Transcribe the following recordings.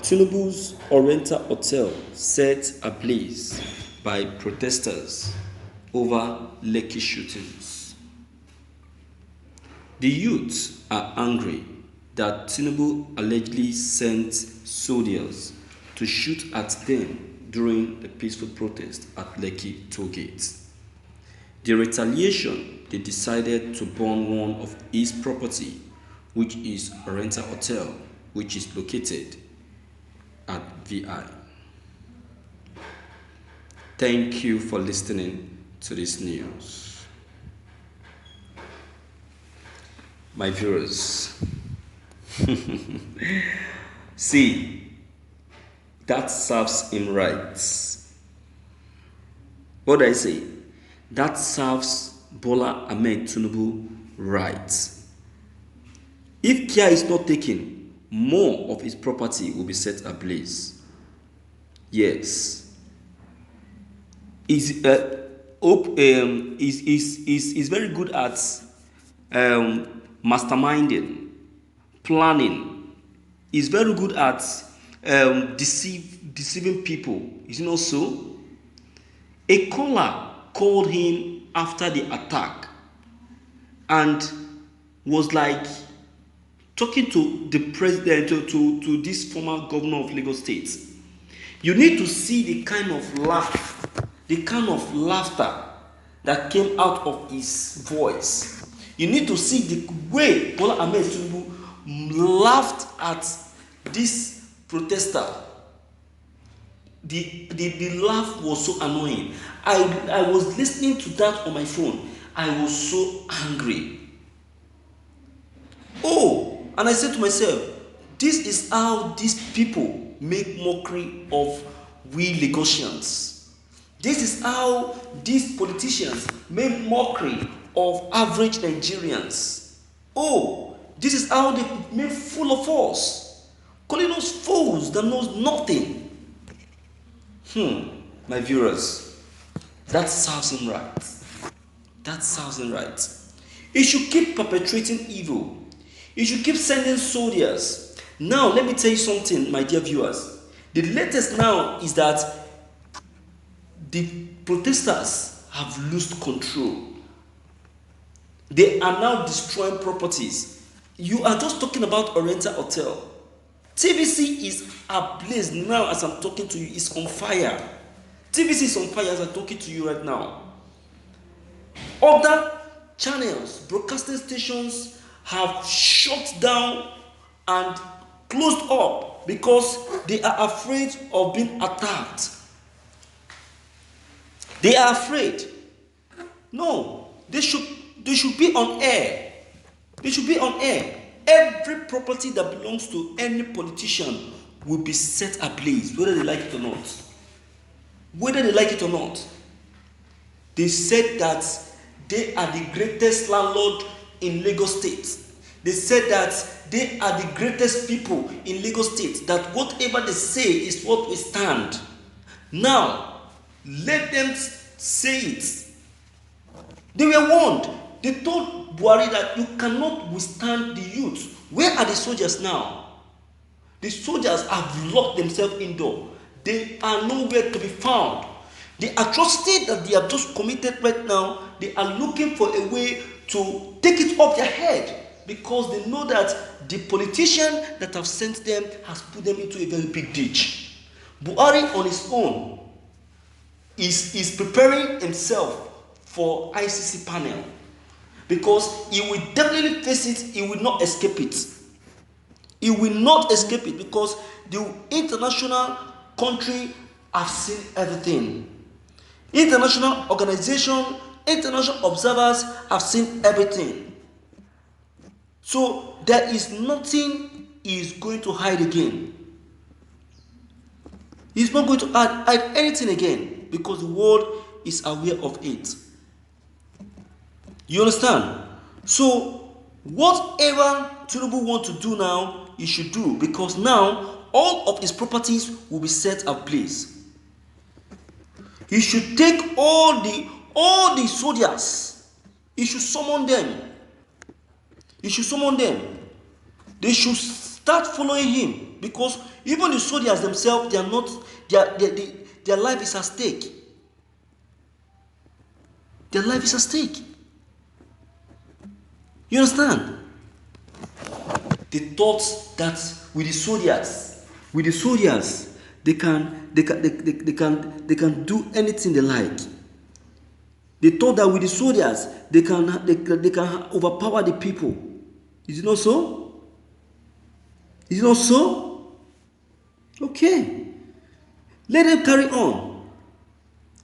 Tinubu's Oriental Hotel set ablaze by protesters over Lekki shootings. The youth are angry that Tinubu allegedly sent soldiers to shoot at them during the peaceful protest at Lekki tollgate. The retaliation, they decided to burn one of his property, which is Oriental Hotel, which is located at VI. Thank you for listening to this news. My viewers, see, that serves him right. What do I say? That serves Bola Ahmed Tinubu right. If care is not taken, more of his property will be set ablaze. Yes. Is very good at masterminding, planning. Is very good at deceiving people. Is it not so? A caller called him after the attack and was like talking to the president, to this former governor of Lagos State. You need to see the kind of laughter that came out of his voice. You need to see the way Bola Ahmed Tinubu laughed at this protester. The laugh was so annoying. I was listening to that on my phone. I was so angry. Oh, and I said to myself, this is how these people make mockery of we Lagosians. This is how these politicians make mockery of average Nigerians. Oh, this is how they make fool of us, calling us fools that knows nothing. My viewers, that serves him right. That serves him right. He should keep perpetrating evil. He should keep sending soldiers. Now, let me tell you something, my dear viewers. The latest now is that the protesters have lost control. They are now destroying properties. You are just talking about Oriental Hotel. TVC is ablaze now as I'm talking to you. It's on fire. TVC is on fire as I'm talking to you right now. Other channels, broadcasting stations have shut down and closed up because they are afraid of being attacked. They are afraid. No, they should be on air. They should be on air. Every property that belongs to any politician will be set ablaze, whether they like it or not. Whether they like it or not. They said that they are the greatest landlord in Lagos State. They said that they are the greatest people in Lagos State, that whatever they say is what we stand. Now, let them say it. They were warned. They told Buhari that you cannot withstand the youth. Where are the soldiers now? The soldiers have locked themselves indoors. They are nowhere to be found. The atrocity that they have just committed right now, they are looking for a way to take it off their head, because they know that the politician that have sent them has put them into a very big ditch. Buhari on his own is preparing himself for ICC panel, because he will definitely face it. He will not escape it. He will not escape it, because the international country have seen everything. International organization, international observers have seen everything. So there is nothing he is going to hide again. He's not going to hide anything again, because the world is aware of it. You understand? So whatever Tinubu wants to do now, he should do, because now all of his properties will be set ablaze. He should take all the soldiers. He should summon them. He should summon them. They should start following him. because even the soldiers themselves, they are not, their life is at stake. Their life is at stake. You understand? They thought that with the soldiers, they can do anything they like. They thought that with the soldiers, they can overpower the people. Is it not so? Is it not so? Okay. Let them carry on.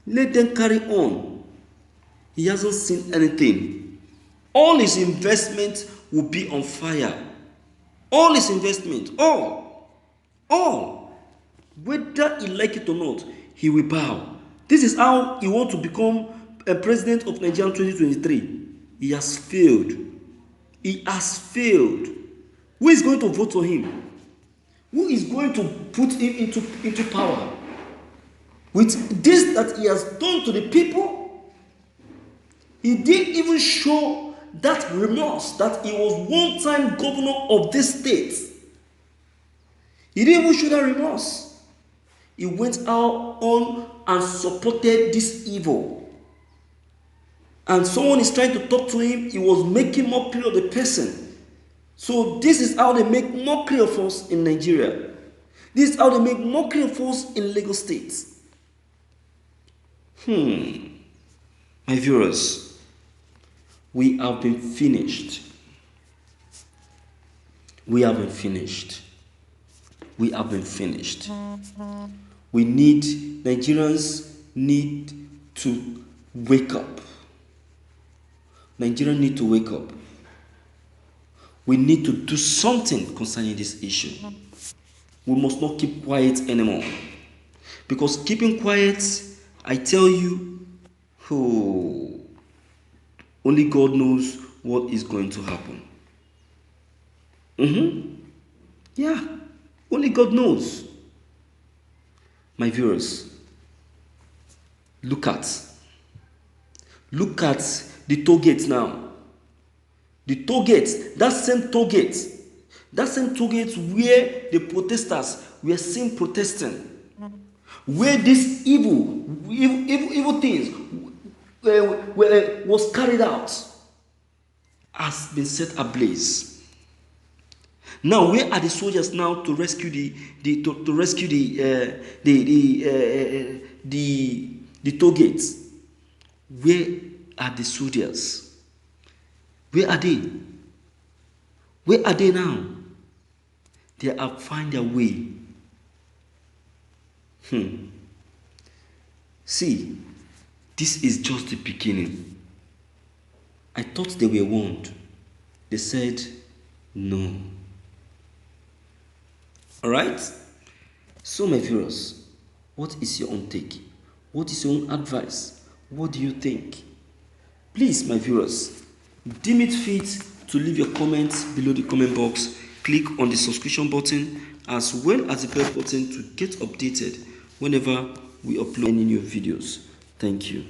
Let them carry on. He hasn't seen anything. All his investment will be on fire. All his investment, all. Whether he like it or not, he will bow. This is how he wants to become a president of Nigeria 2023. He has failed. He has failed. Who is going to vote for him? Who is going to put him into power? With this that he has done to the people, he didn't even show that remorse that he was one-time governor of this state. He didn't even show that remorse. He went out on and supported this evil. And someone is trying to talk to him, he was making mockery of the person. So this is how they make mockery of us in Nigeria. This is how they make mockery of us in Lagos State. My viewers, we have been finished. We have been finished. We have been finished. Nigerians need to wake up. Nigerians need to wake up. We need to do something concerning this issue. We must not keep quiet anymore. Because keeping quiet, I tell you, only God knows what is going to happen. Yeah, only God knows. My viewers, look at the toll gate now. The toll gate, that same toll gate where the protesters were seen protesting, where this evil things was carried out, has been set ablaze. Now, where are the soldiers now to rescue the toll gates? Where are the soldiers? Where are they? Where are they now? They have found their way. See, this is just the beginning. I thought they were warned. They said no. Alright? So, my viewers, what is your own take? What is your own advice? What do you think? Please, my viewers, deem it fit to leave your comments below the comment box. Click on the subscription button as well as the bell button to get updated whenever we upload any new videos. Thank you.